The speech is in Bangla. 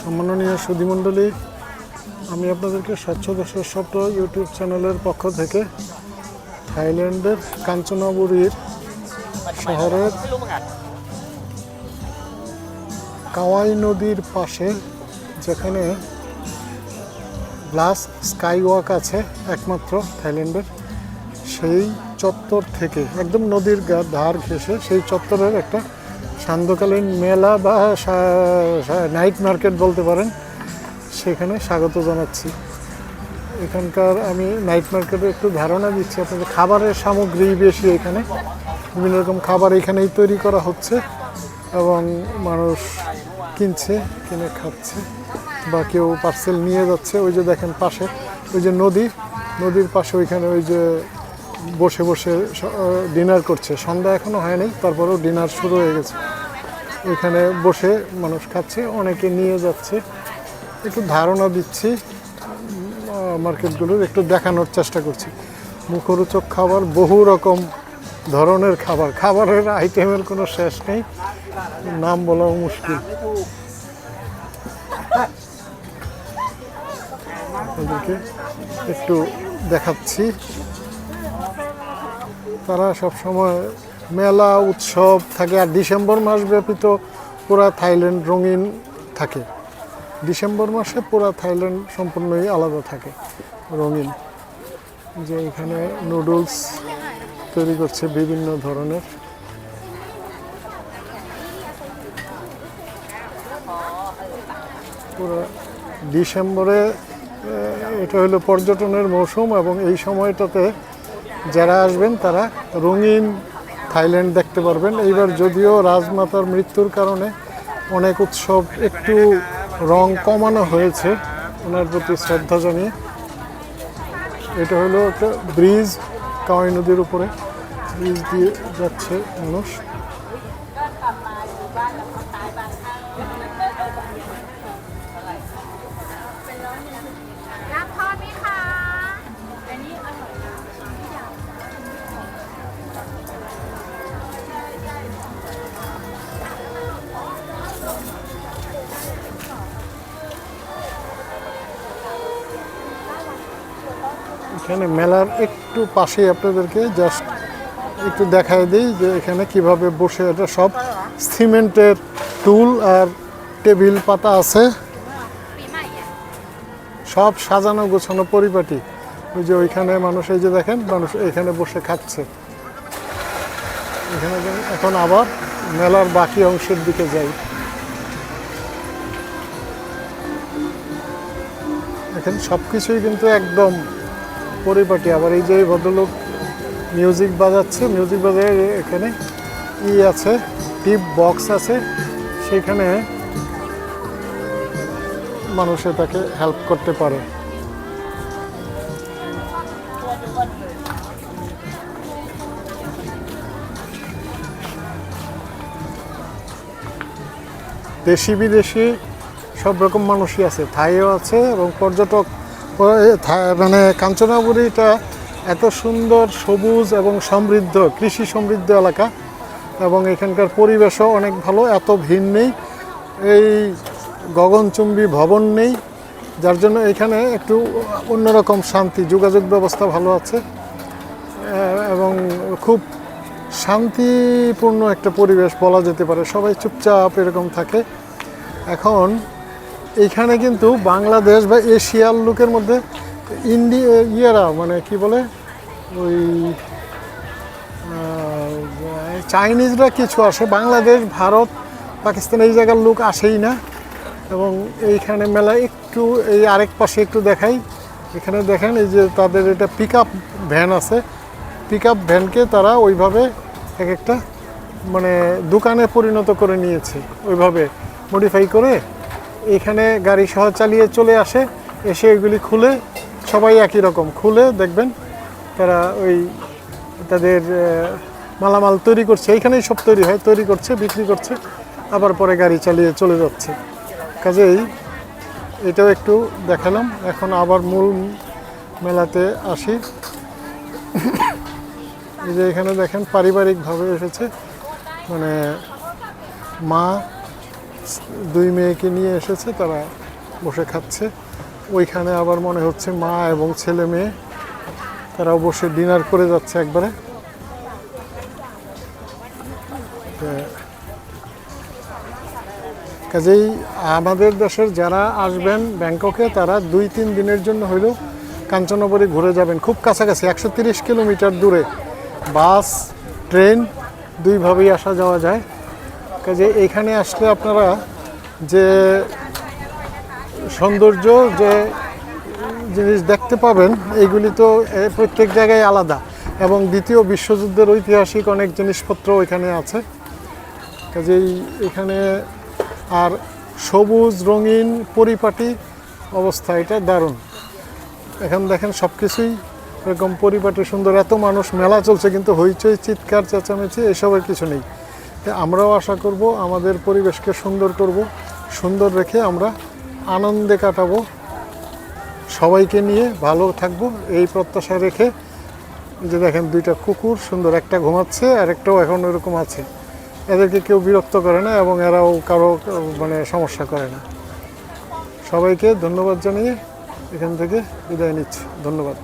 সম্মাননীয় সুধীমণ্ডলী, আমি আপনাদেরকে স্বচ্ছ দেশের স্বপ্ন ইউটিউব চ্যানেলের পক্ষ থেকে থাইল্যান্ডের কাঞ্চনবুরির শহরের কাওয়াই নদীর পাশে, যেখানে গ্লাস স্কাই ওয়াক আছে একমাত্র থাইল্যান্ডের, সেই চত্বর থেকে একদম নদীর ধার ঘেঁষে সেই চত্বরের একটা সান্ধ্যকালীন মেলা বা নাইট মার্কেট বলতে পারেন, সেখানে স্বাগত জানাচ্ছি। এখানকার আমি নাইট মার্কেটে একটু ধারণা দিচ্ছি আপনাদের। খাবারের সামগ্রী বেশি এখানে, বিভিন্ন রকম খাবার এখানেই তৈরি করা হচ্ছে এবং মানুষ কিনছে, কিনে খাচ্ছে বা কেউ পার্সেল নিয়ে যাচ্ছে। ওই যে দেখেন পাশে ওই যে নদীর পাশে ওইখানে ওই যে বসে বসে ডিনার করছে। সন্ধ্যা এখনও হয়নি, তারপরেও ডিনার শুরু হয়ে গেছে। এখানে বসে মানুষ খাচ্ছে, অনেকে নিয়ে যাচ্ছে। একটু ধারণা দিচ্ছি মার্কেটগুলোর, একটু দেখানোর চেষ্টা করছি। মুখরোচক খাবার, বহু রকম ধরনের খাবারের আইটেমের কোনো শেষ নেই, নাম বলাও মুশকিল। ওদেরকে একটু দেখাচ্ছি। তারা সবসময় মেলা উৎসব থাকে, আর ডিসেম্বর মাস ব্যাপী তো পুরা থাইল্যান্ড রঙিন থাকে। ডিসেম্বর মাসে পুরা থাইল্যান্ড সম্পূর্ণই আলাদা থাকে, রঙিন। যে এখানে নুডলস তৈরি করছে বিভিন্ন ধরনের। পুরো ডিসেম্বরে এটা হলো পর্যটনের মৌসুম এবং এই সময়টাতে যারা আসবেন তারা রঙিন থাইল্যান্ড দেখতে পারবেন। এইবার যদিও রাজমাতার মৃত্যুর কারণে অনেক উৎসব একটু রং কমানো হয়েছে, ওনার প্রতি শ্রদ্ধা জানিয়ে। এটা হলো একটা ব্রিজ, কাওয়াই নদীর উপরে ব্রিজ দিয়ে যাচ্ছে মানুষ। এখানে মেলার একটু পাশেই আপনাদেরকে জাস্ট একটু দেখায় দিই যে এখানে কিভাবে বসে, এটা সব সিমেন্টের টুল আর টেবিল পাতা আছে, সব সাজানো গোছানো পরিপাটি। ওই যে ওইখানে মানুষ, এই যে দেখেন মানুষ এখানে বসে খাচ্ছে। এখানে এখন আবার মেলার বাকি অংশের দিকে যাই। এখানে সব কিছুই কিন্তু একদম পরিপাটি। আবার এই যে ভদ্রলোক মিউজিক বাজাচ্ছে, মিউজিক বাজায় এখানে আছে, টিপ বক্স আছে, সেখানে মানুষে তাকে হেল্প করতে পারে। দেশি বিদেশি সব রকম মানুষই আছে, থাইও আছে এবং পর্যটক। মানে কাঞ্চনবুরিটা এত সুন্দর, সবুজ এবং সমৃদ্ধ, কৃষি সমৃদ্ধ এলাকা এবং এখানকার পরিবেশও অনেক ভালো। এত ভিড় নেই, এই গগনচুম্বী ভবন নেই, যার জন্য এখানে একটু অন্যরকম শান্তি, যোগাযোগ ব্যবস্থা ভালো আছে এবং খুব শান্তিপূর্ণ একটা পরিবেশ বলা যেতে পারে। সবাই চুপচাপ এরকম থাকে। এখন এইখানে কিন্তু বাংলাদেশ বা এশিয়ার লোকের মধ্যে ইয়েরা মানে কি বলে, ওই চাইনিজরা কিছু আসে, বাংলাদেশ, ভারত, পাকিস্তান এই জায়গার লোক আসেই না। এবং এইখানে মেলা একটু এই আরেক পাশে একটু দেখাই, এখানে দেখেন এই যে তাদের এটা পিক আপ ভ্যান আছে, পিক আপ ভ্যানকে তারা ওইভাবে এক একটা মানে দোকানে পরিণত করে নিয়েছে, ওইভাবে মডিফাই করে এখানে গাড়ি সহ চালিয়ে চলে আসে, এসে এগুলি খুলে, সবাই একই রকম খুলে দেখবেন তারা ওই তাদের মালামাল তৈরি করছে, এইখানেই সব তৈরি হয়, তৈরি করছে, বিক্রি করছে, আবার পরে গাড়ি চালিয়ে চলে যাচ্ছে। কাজেই এটাও একটু দেখালাম। এখন আবার মূল মেলাতে আসি। এই যে এখানে দেখেন পারিবারিকভাবে এসেছে, মানে মা দুই মেয়েকে নিয়ে এসেছে, তারা বসে খাচ্ছে। ওইখানে আবার মনে হচ্ছে মা এবং ছেলে মেয়ে, তারাও বসে ডিনার করে যাচ্ছে একবারে। কাজেই আমাদের দেশের যারা আসবেন ব্যাংককে, তারা 2-3 দিনের জন্য হইলেও কাঞ্চনবরী ঘুরে যাবেন। খুব কাছাকাছি, 130 কিলোমিটার দূরে, বাস ট্রেন দুইভাবেই আসা যাওয়া যায়। কাজে এইখানে আসলে আপনারা যে সৌন্দর্য, যে জিনিস দেখতে পাবেন, এইগুলি তো প্রত্যেক জায়গায় আলাদা। এবং দ্বিতীয় বিশ্বযুদ্ধের ঐতিহাসিক অনেক জিনিসপত্র ওইখানে আছে। কাজেই এখানে আর সবুজ রঙিন পরিপাটি অবস্থা, এটা দারুণ। এখন দেখেন সব কিছুই এরকম পরিপাটি সুন্দর। এত মানুষ, মেলা চলছে কিন্তু হইচই চিৎকার চেঁচামেচি এসবের কিছু নেই। আমরাও আশা করব আমাদের পরিবেশকে সুন্দর করব, সুন্দর রেখে আমরা আনন্দে কাটাবো, সবাইকে নিয়ে ভালো থাকবো এই প্রত্যাশা রেখে। যে দেখেন দুইটা কুকুর সুন্দর, একটা ঘুমাচ্ছে আর একটাও এখন ওরকম আছে। এদেরকে কেউ বিরক্ত করে না এবং এরাও কারো মানে সমস্যা করে না। সবাইকে ধন্যবাদ জানিয়ে এখান থেকে বিদায় নিচ্ছি। ধন্যবাদ।